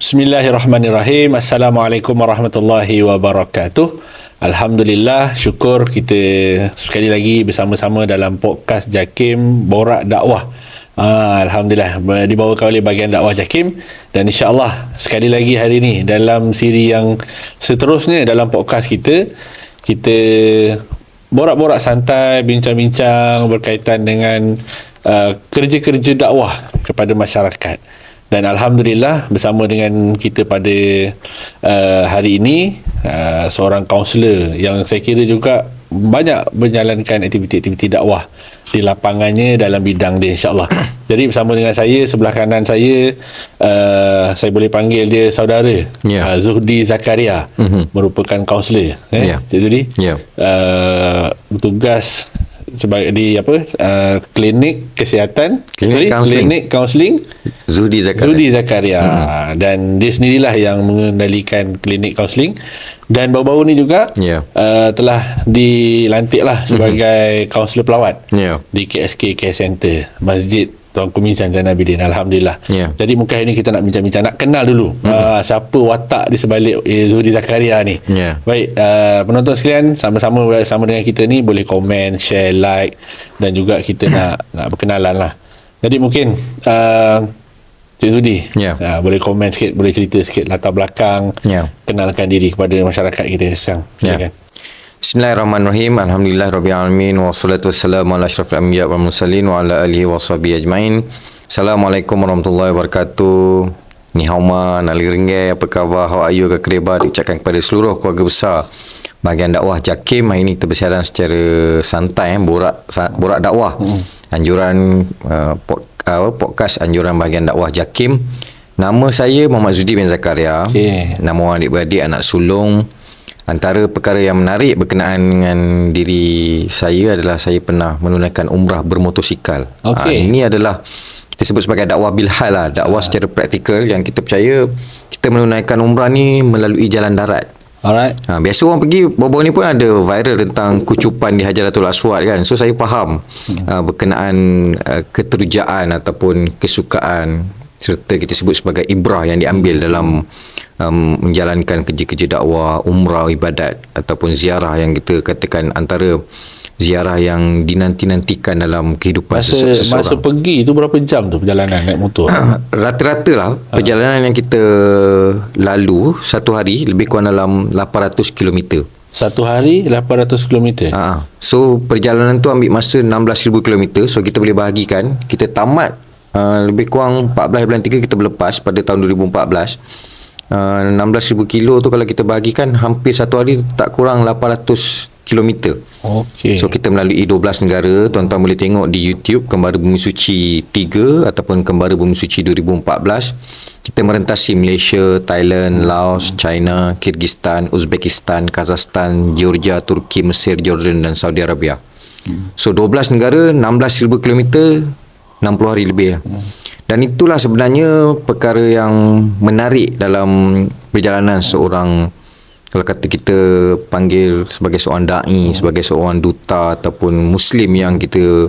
Bismillahirrahmanirrahim. Assalamualaikum warahmatullahi wabarakatuh. Alhamdulillah, syukur kita sekali lagi bersama-sama dalam podcast Jakim Borak Dakwah. Alhamdulillah dibawakan oleh bahagian dakwah Jakim, dan insya-Allah sekali lagi hari ini dalam siri yang seterusnya dalam podcast kita borak-borak santai, bincang-bincang berkaitan dengan kerja-kerja dakwah kepada masyarakat. Dan Alhamdulillah bersama dengan kita pada hari ini seorang kaunselor yang saya kira juga banyak menjalankan aktiviti-aktiviti dakwah di lapangannya dalam bidang dia, insyaAllah. Jadi bersama dengan saya, sebelah kanan saya boleh panggil dia saudara, Zuhdi Zakaria, merupakan kaunselor, Cik Zuhdi, bertugas sebagai di klinik kesihatan, klinik kaunseling Zuhdi Zakaria. Dan dia sendirilah yang mengendalikan klinik kaunseling, dan baru-baru ni juga telah dilantiklah sebagai kaunselor pelawat di KSK Care Center Masjid Tuanku Mizan Zainal Abidin. Alhamdulillah. Jadi mungkin hari ni kita nak bincang-bincang, nak kenal dulu siapa watak di sebalik Zuhdi Zakaria ni. Baik, penonton sekalian, sama-sama bersama dengan kita ni boleh komen, share, like, dan juga kita nak berkenalan lah. Jadi mungkin Cik Zuhdi, boleh komen sikit, boleh cerita sikit latar belakang, kenalkan diri kepada masyarakat kita sekarang. Silakan. Bismillahirrahmanirrahim. Alhamdulillah Rabbil Alamin. Wassalatu wassalamu ala asyrafil anbiya wal mursalin wa ala alihi wa sahbihi ajma'in. Assalamualaikum warahmatullahi wabarakatuh. Ni hao ma, nali ringgay, apa khabar, how are you, kekeribat, diucapkan kepada seluruh keluarga besar bahagian dakwah Jakim. Hari ini kita bersiaran secara santai, borak dakwah. Anjuran podcast anjuran bahagian dakwah Jakim. Nama saya Muhammad Zuhdi bin Zakaria. Nama orang adik-beradik, anak sulung. Antara perkara yang menarik berkenaan dengan diri saya adalah saya pernah menunaikan umrah bermotosikal. Ini adalah kita sebut sebagai dakwah bilhal lah, dakwah secara praktikal yang kita percaya kita menunaikan umrah ni melalui jalan darat. Biasa orang pergi, baru-baru ni pun ada viral tentang kucupan di Hajaratul Aswad kan. So saya faham berkenaan keterujaan ataupun kesukaan serta kita sebut sebagai ibrah yang diambil dalam menjalankan kerja-kerja dakwah, umrah, ibadat ataupun ziarah yang kita katakan antara ziarah yang dinanti-nantikan dalam kehidupan seseorang. Masa pergi tu berapa jam tu perjalanan naik motor? Rata-rata lah perjalanan yang kita lalu satu hari lebih kurang dalam 800 km. Satu hari 800 km. So perjalanan tu ambil masa 16,000 km. So kita boleh bahagikan, kita tamat lebih kurang 14 bulan 3 kita berlepas pada tahun 2014. 16,000 kilo tu kalau kita bahagikan hampir satu hari tak kurang 800 km. So kita melalui 12 negara. Tuan-tuan boleh tengok di YouTube Kembara Bumi Suci 3 ataupun Kembara Bumi Suci 2014. Kita merentasi Malaysia, Thailand, Laos, China, Kyrgyzstan, Uzbekistan, Kazakhstan, Georgia, Turki, Mesir, Jordan dan Saudi Arabia. So 12 negara, 16,000 km, 60 hari lebih lah. Dan itulah sebenarnya perkara yang menarik dalam perjalanan seorang, kalau kata kita panggil sebagai seorang da'i, sebagai seorang duta ataupun muslim yang kita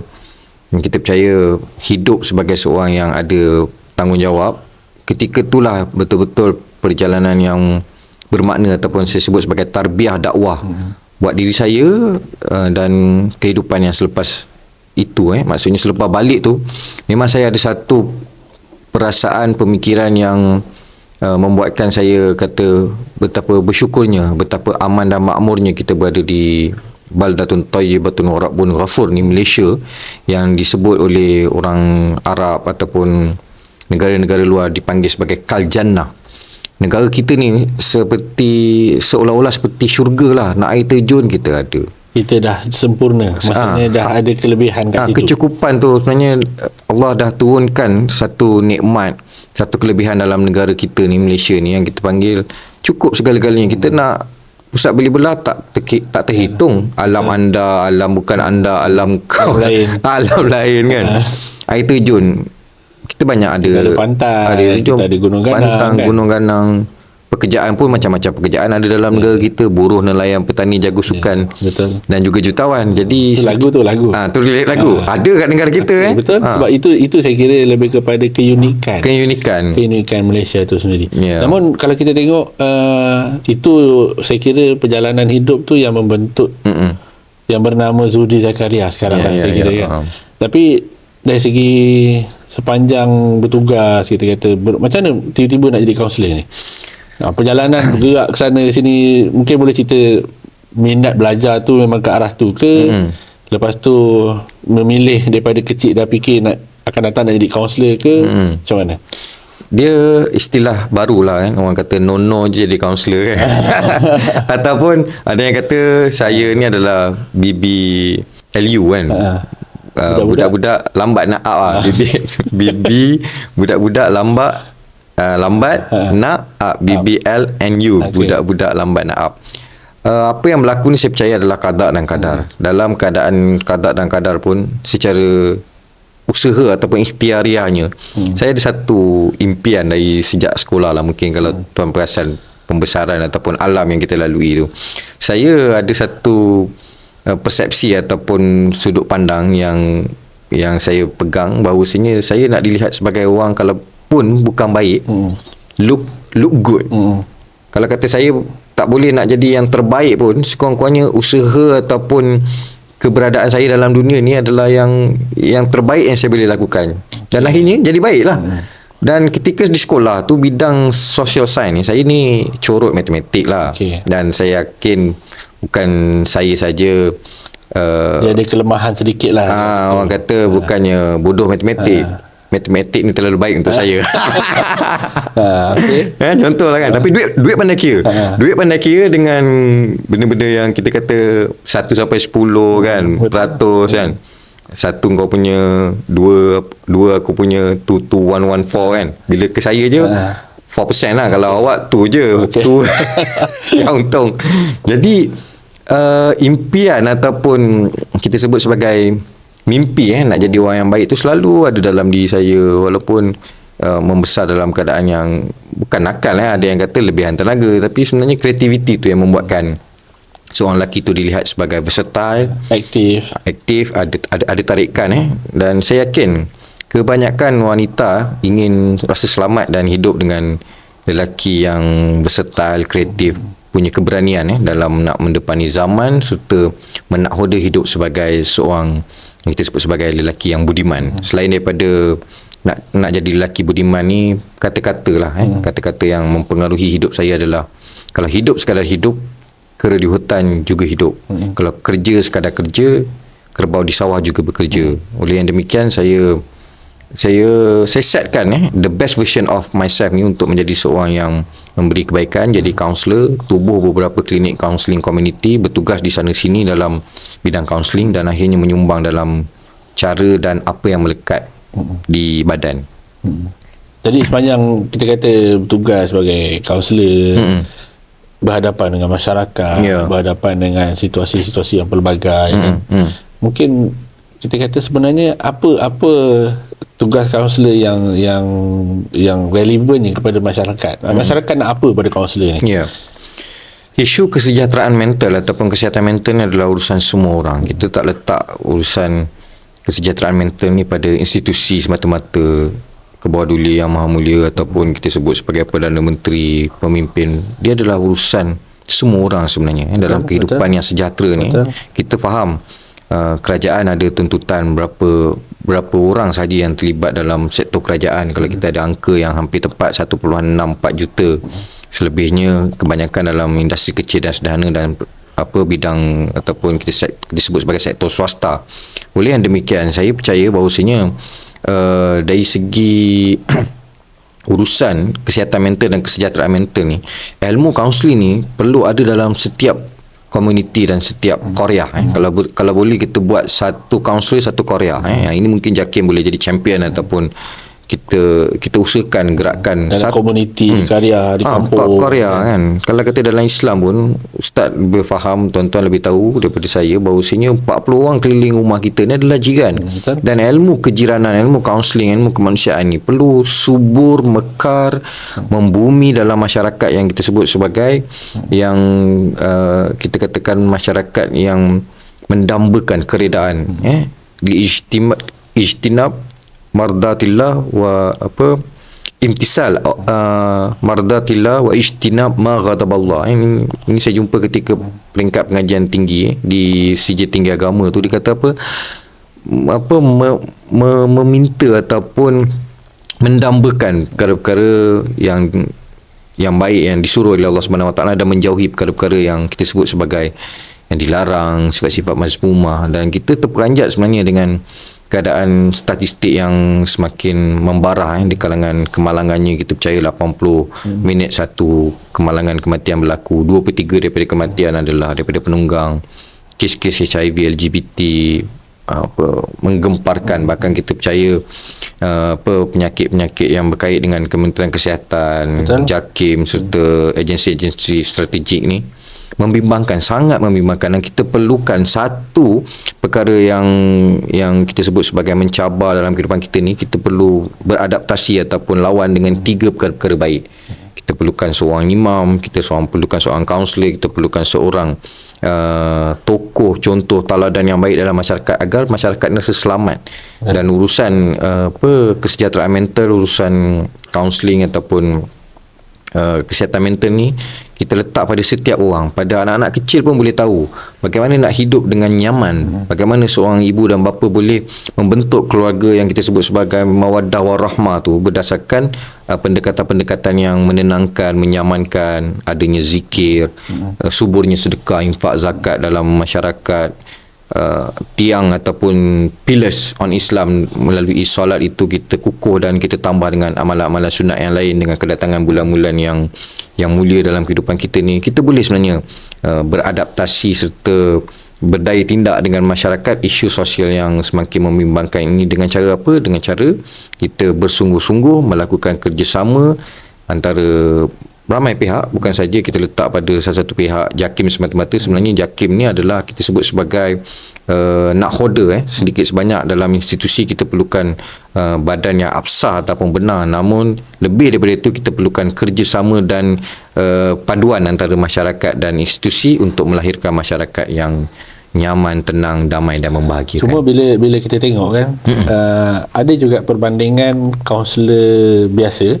percaya hidup sebagai seorang yang ada tanggungjawab. Ketika itulah betul-betul perjalanan yang bermakna ataupun saya sebut sebagai tarbiyah dakwah buat diri saya dan kehidupan yang selepas itu. Maksudnya selepas balik tu memang saya ada satu perasaan, pemikiran yang membuatkan saya kata betapa bersyukurnya, betapa aman dan makmurnya kita berada di Baldatun Thayyibatun wa Rabbun Ghafur ni, Malaysia, yang disebut oleh orang Arab ataupun negara-negara luar dipanggil sebagai Kal Jannah. Negara kita ni seolah-olah seperti syurga lah. Nak air terjun kita ada. Kita dah sempurna, maksudnya dah ada kelebihan kat situ. Kecukupan tu sebenarnya Allah dah turunkan satu nikmat, satu kelebihan dalam negara kita ni, Malaysia ni, yang kita panggil cukup segala-galanya. Kita nak pusat beli belah tak terhitung. Alam anda, alam bukan anda, alam kau lain. Alam lain kan. Air terjun kita banyak ada pantai, kita ada gunung ganang, gunung ganang. pekerjaan pun macam-macam pekerjaan ada dalam negara kita, buruh, nelayan, petani, jago sukan, betul. dan juga jutawan. Jadi tu lagu tu lagu ada kat negara kita betul. Sebab itu saya kira lebih kepada keunikan Malaysia tu sendiri. Namun kalau kita tengok itu saya kira perjalanan hidup tu yang membentuk yang bernama Zudi Zakaria sekarang saya kira kan. Tapi dari segi sepanjang bertugas kita kata macam mana tiba-tiba nak jadi kaunselor ni? Perjalanan bergerak ke sana ke sini, mungkin boleh cerita minat belajar tu memang ke arah tu ke lepas tu memilih daripada kecil dah fikir akan datang nak jadi kaunselor ke macam mana? Dia istilah barulah kan, orang kata no je jadi kaunselor kan. Ataupun ada yang kata saya ni adalah BBLU kan. Budak-budak lambat nak up BB budak-budak lambat nak up, BBLNU, budak-budak lambat nak up. Apa yang berlaku ni saya percaya adalah qada dan qadar. Dalam keadaan qada dan qadar pun secara usaha ataupun ikhtiariahnya, saya ada satu impian dari sejak sekolah lah, mungkin kalau tuan perasan pembesaran ataupun alam yang kita lalui tu. Saya ada satu persepsi ataupun sudut pandang yang saya pegang, bahawasanya saya nak dilihat sebagai orang kalaupun bukan baik, look good. Kalau kata saya tak boleh nak jadi yang terbaik pun, sekurang-kurangnya usaha ataupun keberadaan saya dalam dunia ni adalah yang terbaik yang saya boleh lakukan. Dan akhirnya jadi baiklah. Dan ketika di sekolah tu bidang social science ni, saya ni corot matematik lah. Dan saya yakin bukan saya saja dia ada kelemahan sedikit lah. Orang kata bukannya bodoh matematik. Matematik ni terlalu baik untuk saya. Contohlah kan. Tapi duit pandai kira. Duit pandai kira dengan benda-benda yang kita kata 1 sampai 10 kan, peratus kan. 1 kau punya, 2 aku punya, 2 114 kan. Bila ke saya je 4% lah. Kalau awak tu je tu yang untung. Jadi impian ataupun kita sebut sebagai mimpi nak jadi orang yang baik tu selalu ada dalam diri saya, walaupun membesar dalam keadaan yang bukan nakal ada yang kata lebihan tenaga, tapi sebenarnya kreativiti tu yang membuatkan seorang lelaki tu dilihat sebagai versatile, aktif, ada tarikan dan saya yakin kebanyakan wanita ingin rasa selamat dan hidup dengan lelaki yang versatile, kreatif, punya keberanian dalam nak mendepani zaman serta menakhoda hidup sebagai seorang yang kita sebut sebagai lelaki yang budiman. Selain daripada nak jadi lelaki budiman ni, kata-kata lah kata-kata yang mempengaruhi hidup saya adalah, kalau hidup sekadar hidup, kera di hutan juga hidup. Kalau kerja sekadar kerja, kerbau di sawah juga bekerja. Oleh yang demikian saya setkan the best version of myself ni untuk menjadi seorang yang memberi kebaikan, jadi kaunselor, tubuh beberapa klinik counselling community, bertugas di sana sini dalam bidang kaunseling dan akhirnya menyumbang dalam cara dan apa yang melekat di badan. Jadi sepanjang kita kata bertugas sebagai kaunselor, berhadapan dengan masyarakat, berhadapan dengan situasi-situasi yang pelbagai, mungkin kita kata sebenarnya apa tugas kaunselor yang relevannya kepada masyarakat. Masyarakat nak apa pada kaunselor ni? Isu kesejahteraan mental ataupun kesihatan mental ni adalah urusan semua orang. Kita tak letak urusan kesejahteraan mental ni pada institusi semata-mata, Kebawah-Duli Yang Maha Mulia ataupun kita sebut sebagai Perdana Menteri, pemimpin. Dia adalah urusan semua orang sebenarnya dalam kehidupan yang sejahtera ni. Kita faham kerajaan ada tuntutan berapa orang sahaja yang terlibat dalam sektor kerajaan. Kalau kita ada angka yang hampir tepat 1.64 juta, selebihnya kebanyakan dalam industri kecil dan sederhana dan bidang ataupun kita sebut sebagai sektor swasta. Oleh yang demikian, saya percaya bahawasanya dari segi urusan kesihatan mental dan kesejahteraan mental ni, ilmu kaunseling ni perlu ada dalam setiap komuniti dan setiap Korea. Kalau boleh kita buat satu kaunselor, satu Korea. Yang ini mungkin Jakim boleh jadi champion ataupun kita usahakan gerakan dalam komuniti karya di kampung karya kan. Kalau kata dalam Islam pun, Ustaz lebih faham, tuan-tuan lebih tahu daripada saya, bahawasanya 40 orang keliling rumah kita ni adalah jiran. Dan ilmu kejiranan, ilmu kaunseling, ilmu kemanusiaan ni perlu subur, mekar, membumi dalam masyarakat yang kita sebut sebagai yang kita katakan masyarakat yang mendambakan keredaan, ijtinab mardatillah wa imtisal mardatillah wa ijtinab ma ghadaballah. Ini saya jumpa ketika peringkat pengajian tinggi di CJ Tinggi Agama tu, dia kata meminta ataupun mendambakan perkara-perkara yang baik yang disuruh oleh Allah Subhanahu Wa Taala, dan menjauhi perkara-perkara yang kita sebut sebagai yang dilarang, sifat-sifat mazmumah. Dan kita terperanjat sebenarnya dengan keadaan statistik yang semakin membara di kalangan kemalangannya. Kita percaya 80 minit satu kemalangan kematian berlaku. 2/3 daripada kematian adalah daripada penunggang. Kes-kes HIV, LGBT menggemparkan. Bahkan kita percaya penyakit-penyakit yang berkait dengan Kementerian Kesihatan, JAKIM serta agensi-agensi strategik ni membimbangkan, sangat membimbangkan. Dan kita perlukan satu perkara yang kita sebut sebagai mencabar dalam kehidupan kita ni. Kita perlu beradaptasi ataupun lawan dengan 3 perkara-perkara baik. Kita perlukan seorang imam, kita perlukan seorang kaunselor, kita perlukan seorang tokoh, contoh teladan yang baik dalam masyarakat, agar masyarakat ni rasa selamat. Dan urusan kesejahteraan mental, urusan kaunseling ataupun kesihatan mental ni kita letak pada setiap orang. Pada anak-anak kecil pun boleh tahu bagaimana nak hidup dengan nyaman, bagaimana seorang ibu dan bapa boleh membentuk keluarga yang kita sebut sebagai mawaddah warahmah tu berdasarkan pendekatan-pendekatan yang menenangkan, menyamankan, adanya zikir, suburnya sedekah, infak, zakat dalam masyarakat. Tiang ataupun pillars on Islam melalui solat itu kita kukuh, dan kita tambah dengan amalan-amalan sunat yang lain. Dengan kedatangan bulan-bulan yang mulia dalam kehidupan kita ni, kita boleh sebenarnya beradaptasi serta berdaya tindak dengan masyarakat isu sosial yang semakin membimbangkan ini. Dengan cara apa? Dengan cara kita bersungguh-sungguh melakukan kerjasama antara ramai pihak, bukan saja kita letak pada salah satu pihak JAKIM semata-mata. Sebenarnya JAKIM ni adalah kita sebut sebagai nakhoda, sedikit sebanyak dalam institusi kita perlukan badan yang absah ataupun benar. Namun lebih daripada itu, kita perlukan kerjasama dan paduan antara masyarakat dan institusi untuk melahirkan masyarakat yang nyaman, tenang, damai dan membahagiakan. Cuma bila kita tengok kan, ada juga perbandingan kaunselor biasa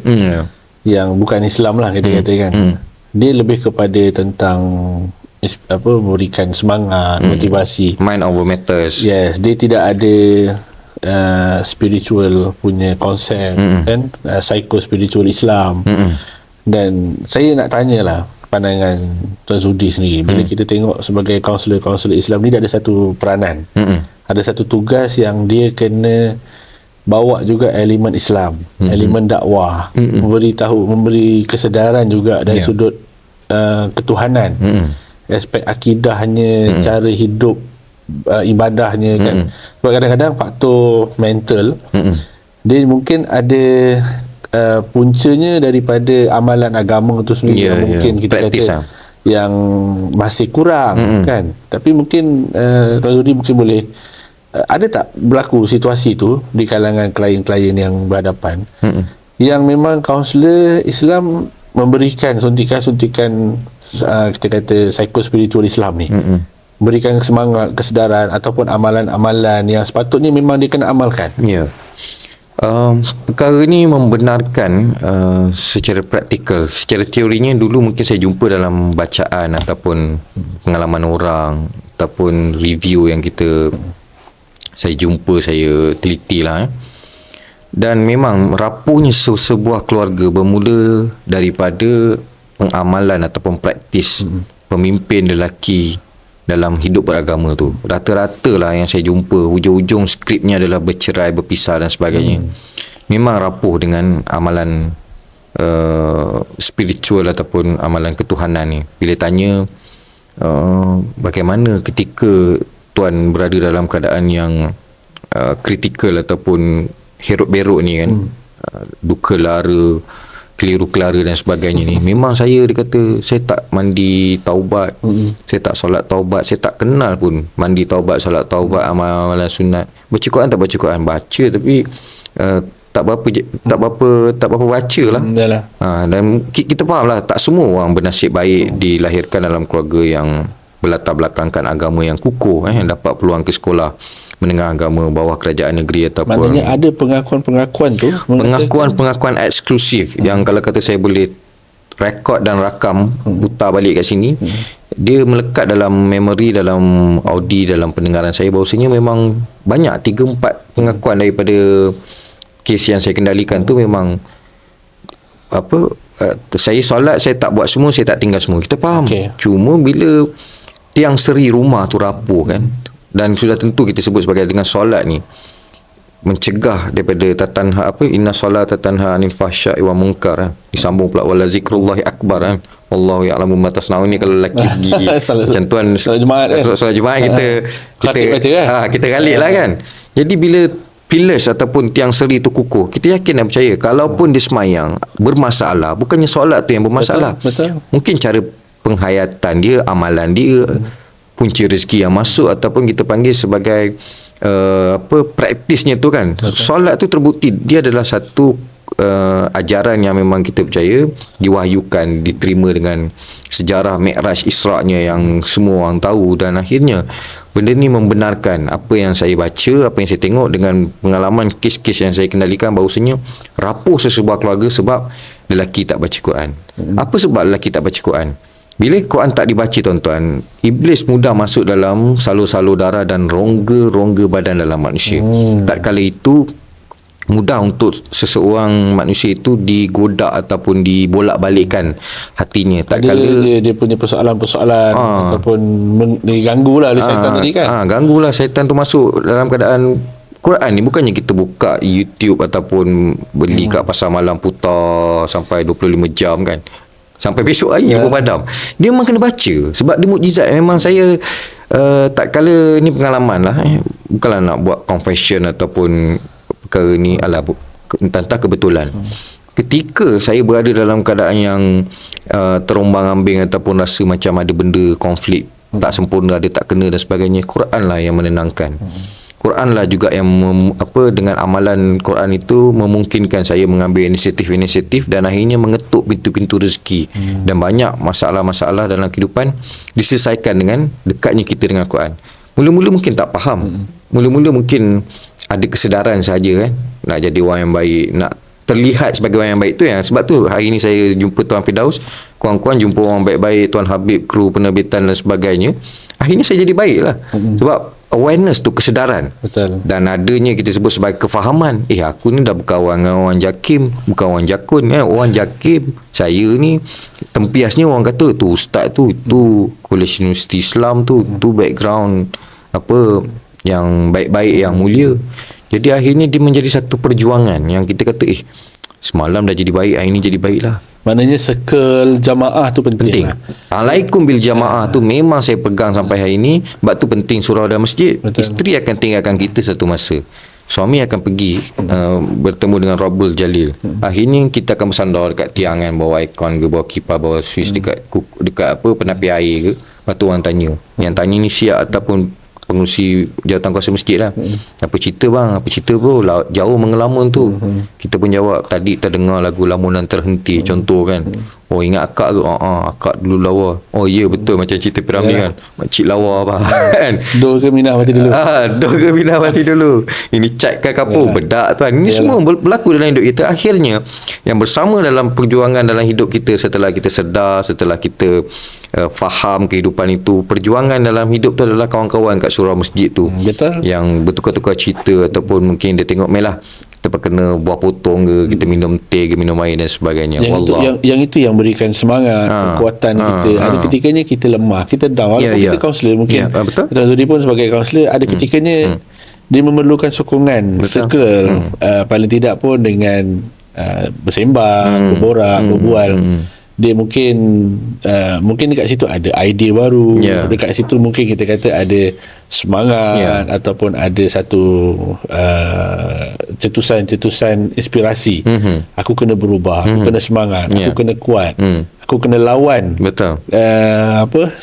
yang bukan Islam lah kita katakan. Dia lebih kepada tentang memberikan semangat, motivasi, mind over matters. Yes, dia tidak ada spiritual punya konsep kan, psycho-spiritual Islam. Dan saya nak tanyalah pandangan Tuan Zudi sendiri, bila kita tengok sebagai kaunselor Islam ni, dia ada satu peranan, ada satu tugas yang dia kena bawa juga elemen Islam, elemen dakwah, memberi kesedaran juga dari sudut ketuhanan, aspek akidahnya, cara hidup, ibadahnya kan. Sebab kadang-kadang faktor mental dia mungkin ada puncanya daripada amalan agama itu sendiri, yang mungkin kita practice kata yang masih kurang kan. Tapi mungkin Tuan Zudi mungkin boleh, ada tak berlaku situasi tu di kalangan klien-klien yang berhadapan yang memang kaunselor Islam memberikan suntikan-suntikan kita kata psycho-spiritual Islam ni, berikan semangat, kesedaran ataupun amalan-amalan yang sepatutnya memang dia kena amalkan? Perkara ni membenarkan secara praktikal. Secara teorinya dulu mungkin saya jumpa dalam bacaan ataupun pengalaman orang ataupun review yang saya jumpa, saya teliti lah. Dan memang rapuhnya sebuah keluarga bermula daripada pengamalan ataupun praktis pemimpin lelaki dalam hidup beragama tu. Rata-rata lah yang saya jumpa, hujung-hujung skripnya adalah bercerai, berpisah dan sebagainya. Memang rapuh dengan amalan spiritual ataupun amalan ketuhanan ni. Bila tanya bagaimana ketika tuan berada dalam keadaan yang kritikal ataupun heruk-beruk ni kan, duka lara, keliru kelara dan sebagainya ni. Memang dia kata saya tak mandi taubat, saya tak solat taubat, saya tak kenal pun mandi taubat, solat taubat, amalan sunat. Baca Quran tak baca Quran, baca tapi tak berapa baca lah. Dan kita faham lah, tak semua orang bernasib baik dilahirkan dalam keluarga yang berlatar belakangkan agama yang kukuh, dapat peluang ke sekolah menengah agama bawah kerajaan negeri ataupun maknanya ada pengakuan-pengakuan tu, pengakuan eksklusif yang kalau kata saya boleh rekod dan rakam, putar balik kat sini, dia melekat dalam memori, dalam audi, dalam pendengaran saya bahawasanya memang banyak 3-4 pengakuan daripada kes yang saya kendalikan tu memang saya solat, saya tak buat semua, saya tak tinggal semua. Kita faham. Cuma bila tiang seri rumah tu rapuh kan, dan sudah tentu kita sebut sebagai dengan solat ni mencegah daripada tatanha inna solata tanha anil fahsya'i wa munkar kan. Disambung pula wala zikrullahi akbar kan, wallahu ya'lamu ma tasnaun. Ni kalau lelaki pergi macam tuan solat Jumaat kita galik lah kan. Jadi bila pillars ataupun tiang seri tu kukuh, kita yakin dan percaya kalaupun dia semayang bermasalah, bukannya solat tu yang bermasalah. Betul. Mungkin cara penghayatan dia, amalan dia, punca rezeki yang masuk ataupun kita panggil sebagai praktisnya tu kan. Solat tu terbukti dia adalah satu ajaran yang memang kita percaya diwahyukan, diterima dengan sejarah Mi'raj Isra'nya yang semua orang tahu, dan akhirnya benda ni membenarkan apa yang saya baca, apa yang saya tengok dengan pengalaman kes-kes yang saya kendalikan, bahawasanya rapuh sesebuah keluarga sebab lelaki tak baca Quran. Apa sebab lelaki tak baca Quran? Bila Quran tak dibaca tuan-tuan, iblis mudah masuk dalam salur-salur darah dan rongga-rongga badan dalam manusia. Tak kala itu mudah untuk seseorang manusia itu digoda ataupun dibolak-balikkan hatinya. Tak kala dia punya persoalan-persoalan ataupun diganggulah oleh syaitan tadi kan. Ganggulah syaitan tu masuk dalam keadaan Quran ni. Bukannya kita buka YouTube ataupun beli kat pasar malam putar sampai 25 jam kan, sampai besok hari padam. Dia memang kena baca sebab dia mukjizat. Memang saya tak kala ni pengalaman lah, bukanlah nak buat confession ataupun perkara ni entah kebetulan. Ketika saya berada dalam keadaan yang terombang-ambing ataupun rasa macam ada benda konflik, tak sempurna, ada tak kena dan sebagainya, Quran lah yang menenangkan. Quran lah juga yang dengan amalan Quran itu memungkinkan saya mengambil inisiatif dan akhirnya mengetuk pintu-pintu rezeki. Dan banyak masalah-masalah dalam kehidupan diselesaikan dengan dekatnya kita dengan Quran. Mula-mula mungkin tak faham, mula-mula mungkin ada kesedaran saja kan, nak jadi orang yang baik, nak terlihat sebagai orang yang baik tu yang sebab tu hari ni saya jumpa Tuan Firdaus, kawan-kawan jumpa orang baik-baik, Tuan Habib, kru penerbitan dan sebagainya. Akhirnya saya jadi baik lah. Sebab awareness tu, kesedaran. Betul. Dan adanya kita sebut sebagai kefahaman. Aku ni dah berkawan dengan orang Jakim, bukan orang Jakun kan. Orang Jakim, saya ni tempiasnya orang kata tu ustaz tu College Universiti Islam tu background yang baik-baik, yang mulia. Jadi akhirnya dia menjadi satu perjuangan yang kita kata semalam dah jadi baik, hari ni jadi baik lah. Maknanya circle jamaah tu penting. Alaikum bil jamaah tu memang saya pegang sampai hari ni. Sebab tu penting surau dan masjid. Betul. Isteri akan tinggalkan kita satu masa, suami akan pergi bertemu dengan Rabbul Jalil. Akhirnya kita akan bersandar dekat tiangan, bawa aircon ke, bawa kipas, bawa suis dekat penapi air ke. Lepas tu orang tanya, yang tanya ni siap ataupun pengurusi jawatan kuasa masjid lah. Apa cerita bang? Apa cerita bro? Jauh mengelamun tu. Kita pun jawab, tadi terdengar lagu lamunan terhenti, contoh kan. Oh ingat akak ke? Akak dulu lawa. Oh ya betul, macam cerita Piramli kan, makcik lawa apa kan. Dor ke Minah mati dulu. Dor ke Minah mati dulu. Ini cat kan kapur bedak tuan. Ini semua berlaku dalam hidup kita. Akhirnya yang bersama dalam perjuangan dalam hidup kita, setelah kita sedar, setelah kita faham kehidupan itu, perjuangan dalam hidup tu adalah kawan-kawan kat surau masjid tu. Betul. Yang bertukar-tukar cerita ataupun mungkin dia tengok melah kita kena buah potong ke, kita minum teh ke, minum air dan sebagainya. Yang itu yang berikan semangat, kekuatan kita. Ada ketikanya kita lemah, kita down. Walaupun kita kaunselor mungkin. Betul. Tuan Zudi pun sebagai kaunselor ada ketikanya dia memerlukan sokongan, circle, paling tidak pun dengan bersembang, berborak, berbual. dia mungkin dekat situ ada idea baru, dekat situ mungkin kita kata ada semangat ataupun ada satu cetusan inspirasi. Aku kena berubah, aku kena semangat, aku kena kuat, aku kena lawan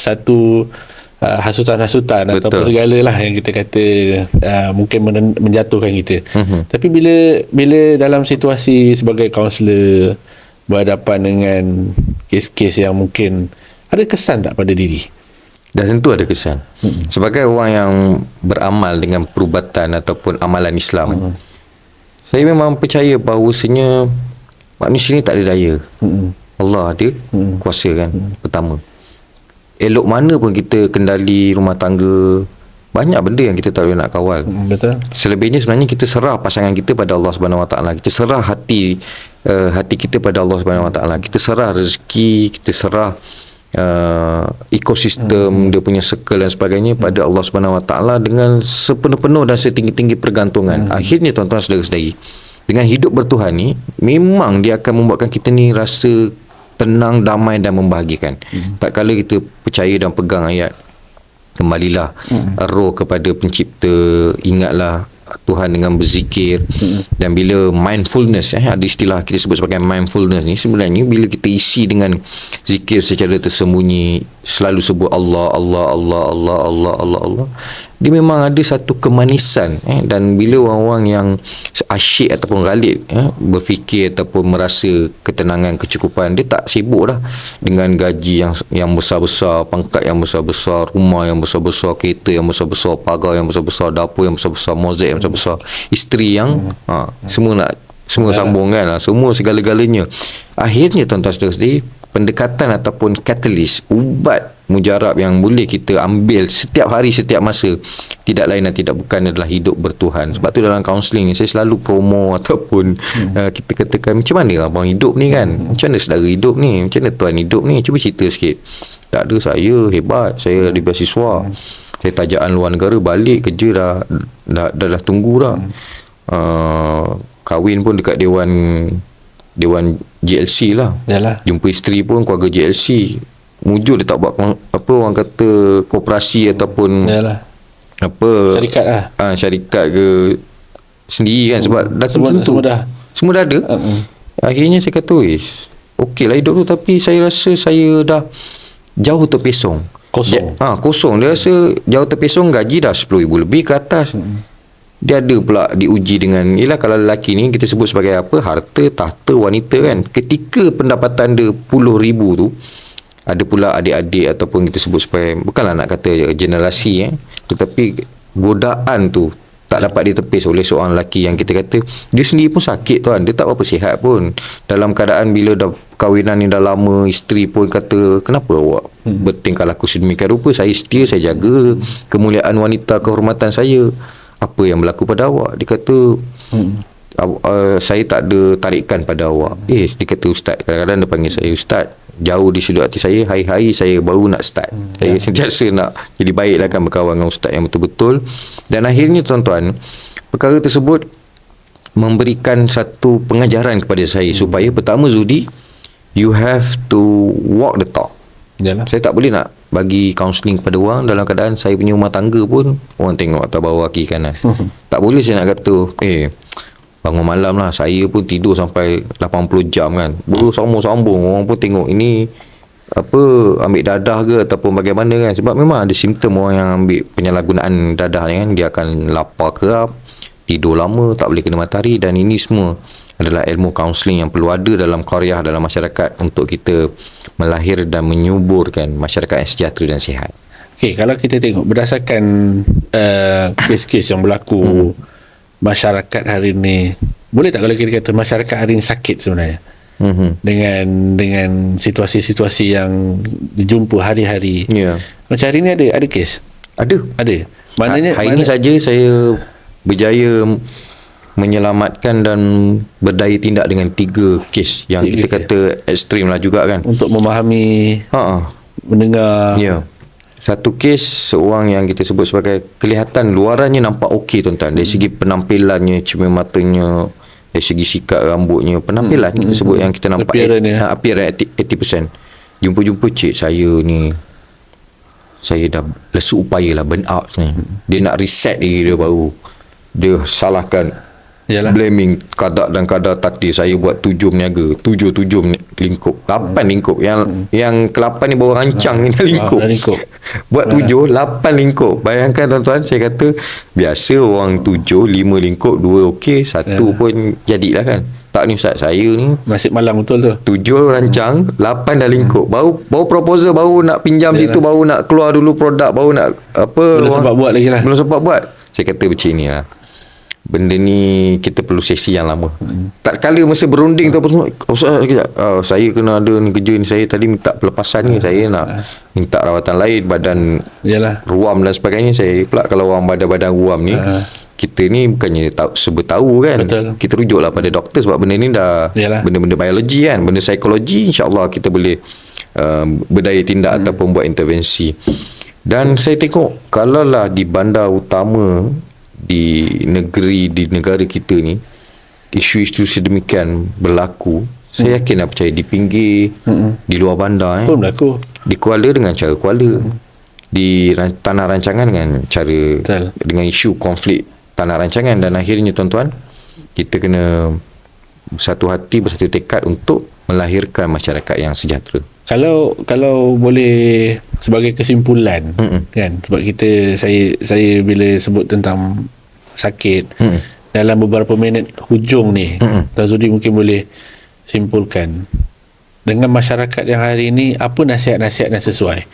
satu hasutan-hasutan ataupun segala lah yang kita kata mungkin menjatuhkan kita. Tapi bila dalam situasi sebagai kaunselor berhadapan dengan kes-kes yang mungkin ada kesan tak pada diri? Dah tentu ada kesan. Sebagai orang yang beramal dengan perubatan ataupun amalan Islam, saya memang percaya bahawasanya manusia ni tak ada daya. Allah ada kuasa kan. Pertama, elok mana pun kita kendali rumah tangga, banyak benda yang kita tak boleh nak kawal. Betul. Selebihnya sebenarnya kita serah pasangan kita pada Allah Subhanahu Wa Taala. Kita serah hati kita pada Allah Subhanahu Wa Taala. Kita serah rezeki, kita serah ekosistem dia punya circle dan sebagainya pada Allah Subhanahu Wa Taala dengan sepenuh-penuh dan setinggi-tinggi pergantungan. Akhirnya tuan-tuan saudara-saudari, dengan hidup bertuhan ni memang dia akan membuatkan kita ni rasa tenang, damai dan membahagikan. Tak kala kita percaya dan pegang ayat kembalilah roh kepada pencipta, ingatlah Tuhan dengan berzikir. Dan bila mindfulness, ada istilah kita sebut sebagai mindfulness ni, sebenarnya bila kita isi dengan zikir secara tersembunyi, selalu sebut Allah, Allah, Allah, Allah, Allah, Allah, Allah, dia memang ada satu kemanisan. Dan bila orang-orang yang asyik ataupun ghalib berfikir ataupun merasa ketenangan, kecukupan, dia tak sibuk dah dengan gaji yang besar-besar, pangkat yang besar-besar, rumah yang besar-besar, kereta yang besar-besar, pagar yang besar-besar, dapur yang besar-besar, mozaik yang besar-besar, isteri yang semua sambung kan, semua segala-galanya. Akhirnya tuan-tuan saudara-saudari, pendekatan ataupun katalis, ubat mujarab yang boleh kita ambil setiap hari, setiap masa, tidak lain dan tidak bukan adalah hidup bertuhan. Sebab tu dalam kaunseling ni saya selalu promo ataupun kita katakan, macam mana abang hidup ni kan, macam mana saudara hidup ni, macam mana tuan hidup ni, cuba cerita sikit. Tak ada, saya hebat, saya ada beasiswa, saya tajaan luar negara, balik kerja dah tunggu dah. Kahwin pun dekat Dewan GLC lah. Yalah. Jumpa isteri pun keluarga GLC. Mujur dia tak buat apa orang kata koperasi ataupun syarikat lah. Syarikat ke sendiri kan, sebab dah semua dah ada. Akhirnya saya kata, okey lah hidup tu, tapi saya rasa saya dah jauh terpesong. Kosong. Dia rasa jauh terpesong, gaji dah 10,000 lebih ke atas. Dia ada pula diuji dengan, yelah kalau lelaki ni kita sebut sebagai apa, harta, tahta, wanita kan. Ketika pendapatan dia puluh ribu tu, ada pula adik-adik ataupun kita sebut sebagai, bukanlah nak kata generasi tetapi godaan tu tak dapat ditepis oleh seorang lelaki yang kita kata dia sendiri pun sakit tuan, dia tak apa sihat pun. Dalam keadaan bila dah kahwinan ni dah lama, isteri pun kata, kenapa awak bertingkah laku sedemikian rupa, saya setia, saya jaga kemuliaan wanita, kehormatan saya, apa yang berlaku pada awak? Dia kata saya tak ada tarikan pada awak. Dia kata ustaz, kadang-kadang dia panggil saya ustaz, jauh di sudut hati saya, hari-hari saya baru nak start. Saya sentiasa nak jadi baiklah kan berkawan dengan ustaz yang betul-betul. Dan akhirnya tuan-tuan, perkara tersebut memberikan satu pengajaran kepada saya supaya pertama Zudi, you have to walk the talk. Yalah. Saya tak boleh nak bagi kaunseling kepada orang dalam keadaan saya punya rumah tangga pun orang tengok atas bawah kiri kanan. Tak boleh saya nak kata bangun malam lah, saya pun tidur sampai 80 jam kan, bersambung-sambung, orang pun tengok ini apa, ambil dadah ke ataupun bagaimana kan. Sebab memang ada simptom orang yang ambil penyalahgunaan dadah ni kan, dia akan lapar kerap, tidur lama, tak boleh kena matahari. Dan ini semua adalah ilmu kaunseling yang perlu ada dalam qaryah, dalam masyarakat, untuk kita melahir dan menyuburkan masyarakat yang sejahtera dan sihat. Okey, kalau kita tengok berdasarkan kes-kes yang berlaku masyarakat hari ni, boleh tak kalau kita kata masyarakat hari ni sakit sebenarnya dengan situasi-situasi yang dijumpa hari-hari? Macam hari ni ada kes? Ada. Maknanya hari ni saja saya berjaya menyelamatkan dan berdaya tindak dengan 3 kes yang kita kata ekstrim lah juga kan, untuk memahami mendengar. Satu kes, seorang yang kita sebut sebagai kelihatan luarannya nampak okey tuan-tuan, dari segi penampilannya, cermin matanya, dari segi sikap rambutnya, penampilan kita sebut yang kita nampak appearance 80%. Jumpa-jumpa cik saya ni, saya dah lesu upaya lah, burn out ni. Dia nak reset diri dia baru. Dia salahkan, blaming kadar dan kadar takdir. Saya buat 7 berniaga, 7 lingkup, 8 lingkup. Yang ke-8 ni baru rancang ni lingkup. Buat 7, 8 lingkup. Bayangkan tuan-tuan, saya kata biasa orang 7, 5 lingkup, 2 okey, 1 pun jadilah kan. Tak ni Ustaz, saya ni nasib malang betul tu. 7 rancang, 8 dah lingkup. Baru proposal, baru nak pinjam situ, baru nak keluar dulu produk, baru nak apa, belum sempat buat lagi lah. Belum sempat buat. Saya kata macam ni lah, benda ni kita perlu sesi yang lama. Tak kala masa berunding tu apa semua, Ustaz sekejap, saya kena ada ni kerja ni, saya tadi minta pelepasan ni, saya nak minta rawatan lain, badan ruam dan sebagainya. Saya pula, kalau orang badan ruam ni, kita ni bukannya serba tahu kan. Betul. Kita rujuklah pada doktor, sebab benda ni dah benda-benda biologi kan, benda psikologi, insyaAllah kita boleh berdaya tindak ataupun buat intervensi. Dan saya tengok, kalaulah di bandar utama di negara kita ni isu-isu sedemikian berlaku, saya yakin dan percaya di pinggir, di luar bandar pun berlaku. Di Kuala dengan cara Kuala, di tanah rancangan dengan cara dengan isu konflik tanah rancangan. Dan akhirnya tuan-tuan, kita kena bersatu hati, bersatu tekad untuk melahirkan masyarakat yang sejahtera. Kalau boleh sebagai kesimpulan, kan, sebab saya bila sebut tentang sakit dalam beberapa minit hujung ni, Tuan Sudi mungkin boleh simpulkan dengan masyarakat yang hari ini, apa nasihat-nasihat yang sesuai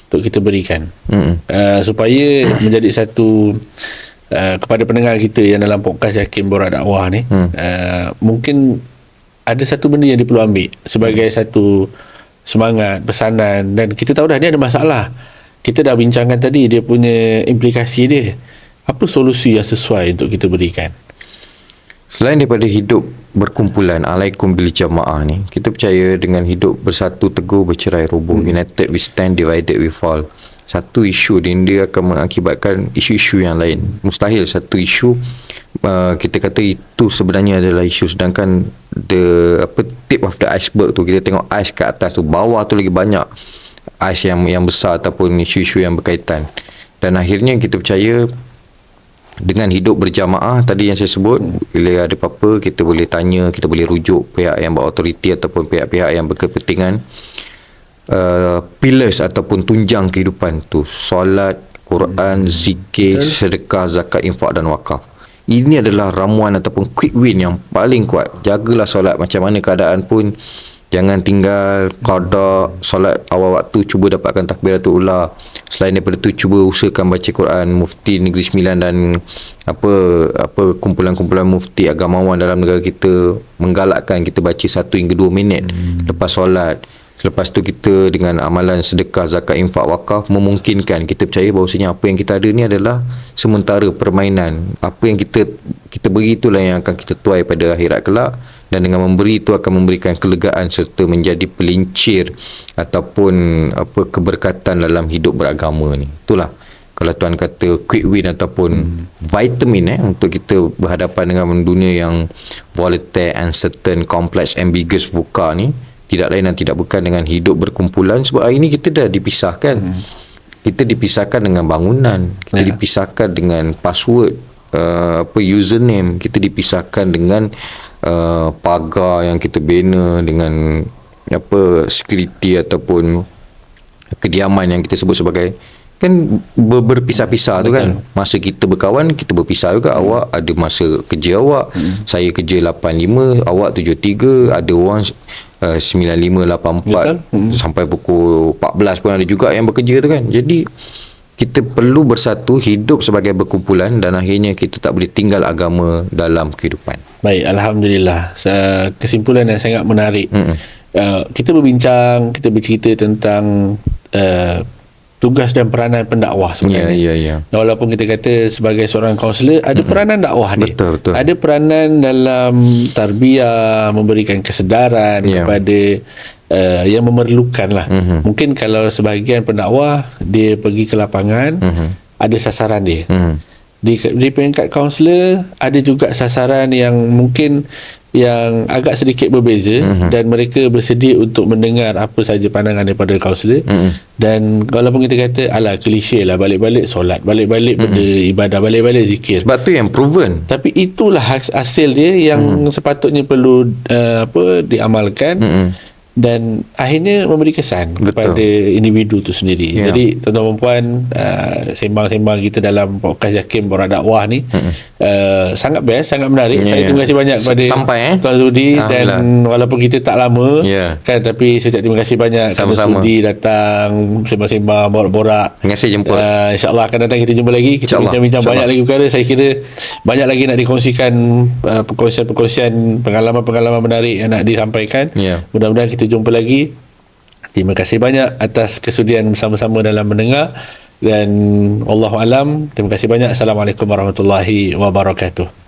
untuk kita berikan supaya menjadi satu kepada pendengar kita yang dalam podcast Yakin Borak Dakwah ni, mungkin ada satu benda yang dia perlu ambil sebagai satu semangat, pesanan. Dan kita tahu dah ni ada masalah, kita dah bincangkan tadi dia punya implikasi dia. Apa solusi yang sesuai untuk kita berikan? Selain daripada hidup berkumpulan, alaikum bil jamaah ni, kita percaya dengan hidup bersatu teguh bercerai roboh, united we stand, divided we fall. Satu isu dia akan mengakibatkan isu-isu yang lain. Mustahil satu isu kita kata itu sebenarnya adalah isu, sedangkan tip of the iceberg tu, kita tengok ais kat atas tu, bawah tu lagi banyak ais yang besar ataupun isu-isu yang berkaitan. Dan akhirnya kita percaya dengan hidup berjamaah tadi yang saya sebut, bila ada apa-apa kita boleh tanya, kita boleh rujuk pihak yang berautoriti ataupun pihak-pihak yang berkepentingan. Pillars ataupun tunjang kehidupan tu, solat, Quran, zikir, sedekah, zakat, infak dan wakaf. Ini adalah ramuan ataupun quick win yang paling kuat. Jagalah solat macam mana keadaan pun, jangan tinggal qada solat awal waktu, cuba dapatkan takbiratul ula. Selain daripada tu, cuba usahakan baca Quran. Mufti Negeri Sembilan dan kumpulan-kumpulan mufti agamawan dalam negara kita menggalakkan kita baca 1 hingga 2 minit lepas solat. Selepas tu kita dengan amalan sedekah, zakat, infak, wakaf memungkinkan kita percaya bahawasanya apa yang kita ada ni adalah sementara permainan. Apa yang kita beri itulah yang akan kita tuai pada akhirat kelak, dan dengan memberi itu akan memberikan kelegaan serta menjadi pelincir ataupun keberkatan dalam hidup beragama ni. Itulah kalau tuan kata quick win ataupun vitamin untuk kita berhadapan dengan dunia yang volatile, uncertain, complex, ambiguous, VUCA ni. Tidak lain dan tidak bukan dengan hidup berkumpulan. Sebab hari ini kita dah dipisahkan. Kita dipisahkan dengan bangunan, kita dipisahkan dengan password, username, kita dipisahkan dengan pagar yang kita bina, dengan security ataupun kediaman yang kita sebut sebagai, kan berpisah-pisah tu kan. Masa kita berkawan, kita berpisah juga. Awak ada masa kerja awak, saya kerja 8.5, awak 7.3, ada orang 9.5, 8.4 sampai pukul 14 pun ada juga yang bekerja tu kan. Jadi kita perlu bersatu, hidup sebagai berkumpulan, dan akhirnya kita tak boleh tinggal agama dalam kehidupan. Baik, Alhamdulillah. Kesimpulan yang sangat menarik. Kita berbincang, kita bercerita tentang tugas dan peranan pendakwah sebenarnya. Walaupun kita kata sebagai seorang kaunselor ada peranan dakwah dia. Betul. Ada peranan dalam tarbiyah, memberikan kesedaran kepada yang memerlukan lah. Mungkin kalau sebahagian pendakwah dia pergi ke lapangan, ada sasaran dia. di peringkat kaunselor ada juga sasaran yang mungkin yang agak sedikit berbeza, dan mereka bersedia untuk mendengar apa saja pandangan daripada kaunselor. Dan walaupun kita kata alah klise lah, balik-balik solat, balik-balik benda ibadah, balik-balik zikir, sebab tu yang proven, tapi itulah hasil dia yang sepatutnya perlu diamalkan, dan akhirnya memberi kesan kepada individu tu sendiri. Jadi tuan-tuan dan puan, sembang-sembang kita dalam podcast Yakin Borak Dakwah ni sangat best, sangat menarik. Saya terima kasih banyak kepada Tuan Zudi, dan walaupun kita tak lama kan, tapi saya terima kasih banyak kepada Zudi datang sembang-sembang, borak-borak. Terima kasih jemput. InsyaAllah akan datang kita jumpa lagi, kita bincang-bincang banyak lagi perkara. Saya kira banyak lagi nak dikongsikan, perkongsian pengalaman-pengalaman menarik yang nak disampaikan. Mudah-mudahan kita jumpa lagi. Terima kasih banyak atas kesudian bersama-sama dalam mendengar, dan Allahu alam. Terima kasih banyak. Assalamualaikum warahmatullahi wabarakatuh.